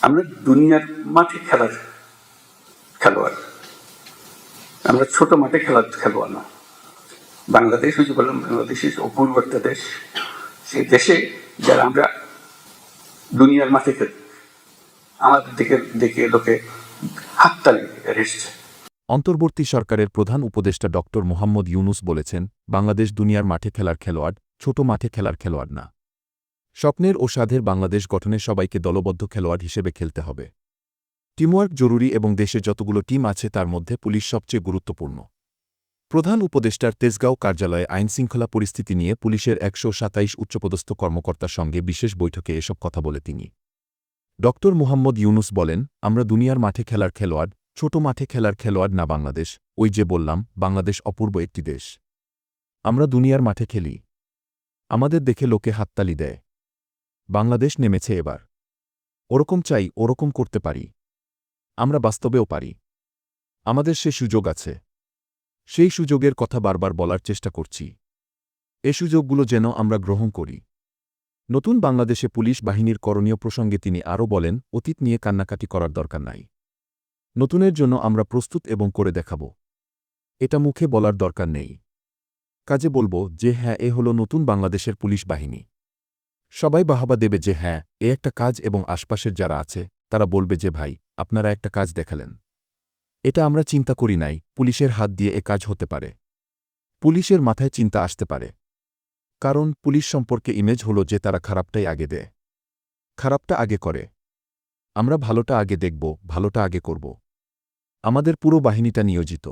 আমরা দুনিয়ার মাঠে খেলার খেলোয়াড়, আমরা ছোট মাঠে খেলার খেলোয়াড় না। বাংলাদেশ হচ্ছে বললাম, বাংলাদেশের অপূর্ব একটা দেশ। সেই দেশে যারা আমরা দুনিয়ার মাঠে খেলি, আমাদের দিকে দেখে লোকে হাততালি এসছে। অন্তর্বর্তী সরকারের প্রধান উপদেষ্টা ডক্টর মোহাম্মদ ইউনুস বলেছেন, বাংলাদেশ দুনিয়ার মাঠে খেলার খেলোয়াড়, ছোট মাঠে খেলার খেলোয়াড় না। স্বপ্নের ও সাধের বাংলাদেশ গঠনে সবাইকে দলবদ্ধ খেলোয়াড় হিসেবে খেলতে হবে। টিমওয়ার্ক জরুরি এবং দেশে যতগুলো টিম আছে তার মধ্যে পুলিশ সবচেয়ে গুরুত্বপূর্ণ। প্রধান উপদেষ্টার তেজগাঁও কার্যালয়ে আইনশৃঙ্খলা পরিস্থিতি নিয়ে পুলিশের ১২৭ উচ্চপদস্থ কর্মকর্তার সঙ্গে বিশেষ বৈঠকে এসব কথা বলে তিনি। ডক্টর মোহাম্মদ ইউনুস বলেন, আমরা দুনিয়ার মাঠে খেলার খেলোয়াড়, ছোট মাঠে খেলার খেলোয়াড় না। বাংলাদেশ, ওই যে বললাম, বাংলাদেশ অপূর্ব একটি দেশ। আমরা দুনিয়ার মাঠে খেলি, আমাদের দেখে লোকে হাততালি দেয়। বাংলাদেশ নেমেছে এবার। ওরকম চাই, ওরকম করতে পারি, আমরা বাস্তবেও পারি। আমাদের সে সুযোগ আছে, সেই সুযোগের কথা বারবার বলার চেষ্টা করছি। এ সুযোগগুলো যেন আমরা গ্রহণ করি। নতুন বাংলাদেশে পুলিশ বাহিনীর করণীয় প্রসঙ্গে তিনি আরও বলেন, অতীত নিয়ে কান্নাকাটি করার দরকার নাই। নতুনের জন্য আমরা প্রস্তুত এবং করে দেখাব। এটা মুখে বলার দরকার নেই, কাজে বলবো যে হ্যাঁ, এ হলো নতুন বাংলাদেশের পুলিশ বাহিনী। সবাই বাহাবা দেবে যে হ্যাঁ, এ একটা কাজ, এবং আশপাশের যারা আছে তারা বলবে যে ভাই, আপনারা একটা কাজ দেখালেন। এটা আমরা চিন্তা করি নাই, পুলিশের হাত দিয়ে এ কাজ হতে পারে। পুলিশের মাথায় চিন্তা আসতে পারে, কারণ পুলিশ সম্পর্কে ইমেজ হলো যে তারা খারাপটাই আগে দেয়, খারাপটা আগে করে। আমরা ভালোটা আগে দেখব, ভালোটা আগে করব। আমাদের পুরো বাহিনীটা নিয়োজিত।